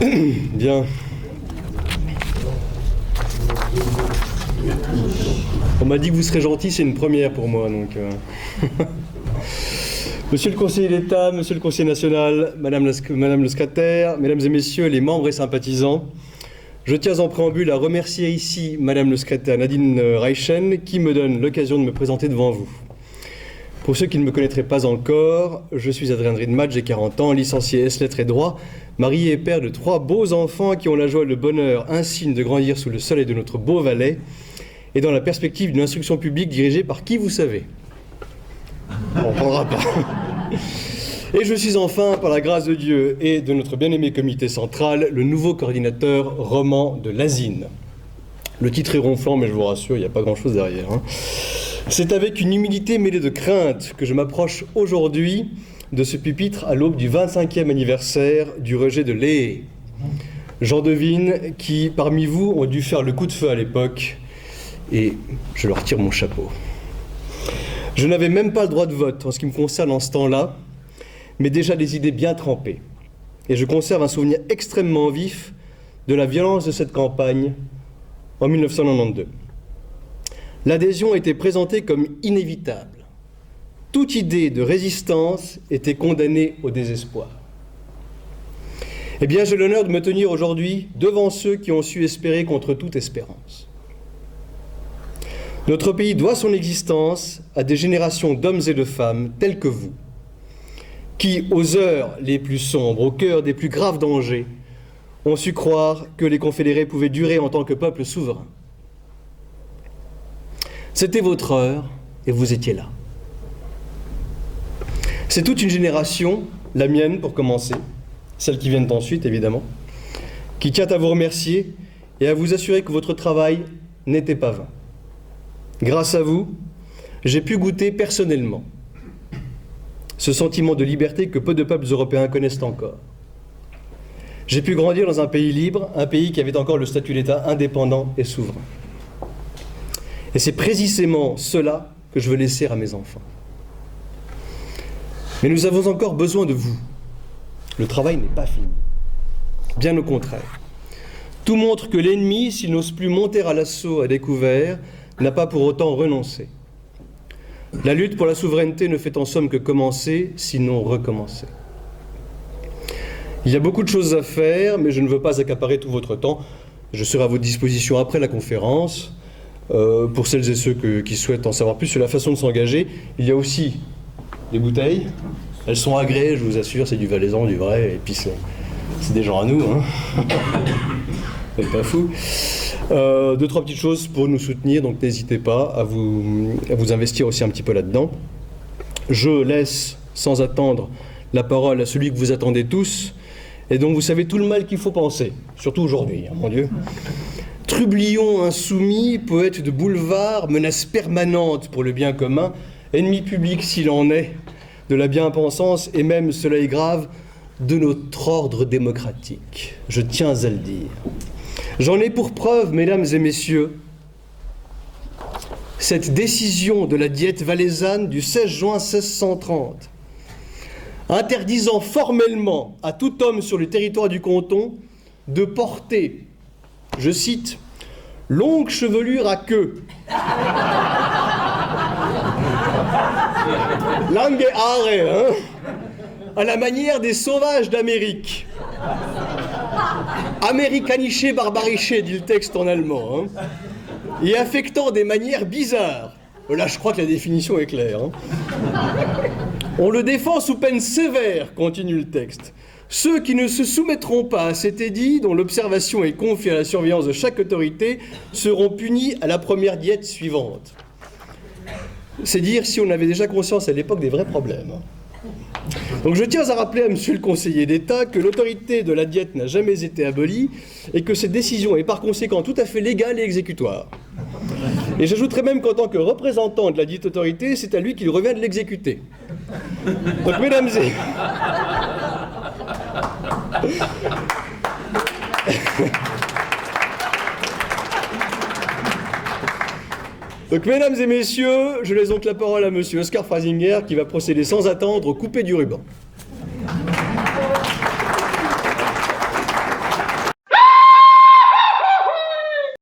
Bien. On m'a dit que vous serez gentil, c'est une première pour moi, donc... Monsieur le conseiller d'État, monsieur le conseiller national, madame le secrétaire, mesdames et messieurs les membres et sympathisants, je tiens en préambule à remercier ici madame le secrétaire Nadine Reichen qui me donne l'occasion de me présenter devant vous. Pour ceux qui ne me connaîtraient pas encore, je suis Adrien Driedematte, j'ai 40 ans, licencié S-Lettres et Droit, marié et père de 3 beaux enfants qui ont la joie et le bonheur insigne de grandir sous le soleil de notre beau Valais et dans la perspective d'une instruction publique dirigée par qui vous savez. On ne prendra pas. Et je suis enfin, par la grâce de Dieu et de notre bien-aimé comité central, le nouveau coordinateur roman de l'ASIN. Le titre est ronflant, mais je vous rassure, il n'y a pas grand-chose derrière. C'est avec une humilité mêlée de crainte que je m'approche aujourd'hui de ce pupitre à l'aube du 25e anniversaire du rejet de Léé. J'en devine qui, parmi vous, ont dû faire le coup de feu à l'époque, et je leur tire mon chapeau. Je n'avais même pas le droit de vote en ce qui me concerne en ce temps-là, mais déjà des idées bien trempées. Et je conserve un souvenir extrêmement vif de la violence de cette campagne en 1992. L'adhésion était présentée comme inévitable. Toute idée de résistance était condamnée au désespoir. Eh bien, j'ai l'honneur de me tenir aujourd'hui devant ceux qui ont su espérer contre toute espérance. Notre pays doit son existence à des générations d'hommes et de femmes tels que vous, qui, aux heures les plus sombres, au cœur des plus graves dangers, ont su croire que les confédérés pouvaient durer en tant que peuple souverain. C'était votre heure et vous étiez là. C'est toute une génération, la mienne pour commencer, celles qui viennent ensuite évidemment, qui tient à vous remercier et à vous assurer que votre travail n'était pas vain. Grâce à vous, j'ai pu goûter personnellement ce sentiment de liberté que peu de peuples européens connaissent encore. J'ai pu grandir dans un pays libre, un pays qui avait encore le statut d'État indépendant et souverain. Et c'est précisément cela que je veux laisser à mes enfants. Mais nous avons encore besoin de vous. Le travail n'est pas fini. Bien au contraire. Tout montre que l'ennemi, s'il n'ose plus monter à l'assaut à découvert, n'a pas pour autant renoncé. La lutte pour la souveraineté ne fait en somme que commencer, sinon recommencer. Il y a beaucoup de choses à faire, mais je ne veux pas accaparer tout votre temps. Je serai à votre disposition après la conférence. Pour celles et ceux qui souhaitent en savoir plus sur la façon de s'engager, il y a aussi des bouteilles. Elles sont agréées, je vous assure, c'est du valaisan, du vrai, et puis c'est des gens à nous. C'est pas fou. 2-3 petites choses pour nous soutenir, donc n'hésitez pas à vous investir aussi un petit peu là-dedans. Je laisse sans attendre la parole à celui que vous attendez tous et dont vous savez tout le mal qu'il faut penser, surtout aujourd'hui, mon Dieu. Trublion insoumis, poète de boulevard, menace permanente pour le bien commun, ennemi public s'il en est, de la bien-pensance et même, cela est grave, de notre ordre démocratique. Je tiens à le dire. J'en ai pour preuve, mesdames et messieurs, cette décision de la Diète valaisanne du 16 juin 1630, interdisant formellement à tout homme sur le territoire du canton de porter, je cite, « longue chevelure à queue ». Langue are, à la manière des sauvages d'Amérique. Américaniché, barbariché, dit le texte en allemand, et affectant des manières bizarres. Là, je crois que la définition est claire. On le défend sous peine sévère, continue le texte. Ceux qui ne se soumettront pas à cet édit, dont l'observation est confiée à la surveillance de chaque autorité, seront punis à la première diète suivante. C'est dire si on avait déjà conscience à l'époque des vrais problèmes. Donc je tiens à rappeler à monsieur le conseiller d'État que l'autorité de la diète n'a jamais été abolie et que cette décision est par conséquent tout à fait légale et exécutoire. Et j'ajouterai même qu'en tant que représentant de la dite autorité, c'est à lui qu'il revient de l'exécuter. Donc mesdames et... Donc, mesdames et messieurs, je laisse donc la parole à monsieur Oscar Frasinger qui va procéder sans attendre au coupé du ruban.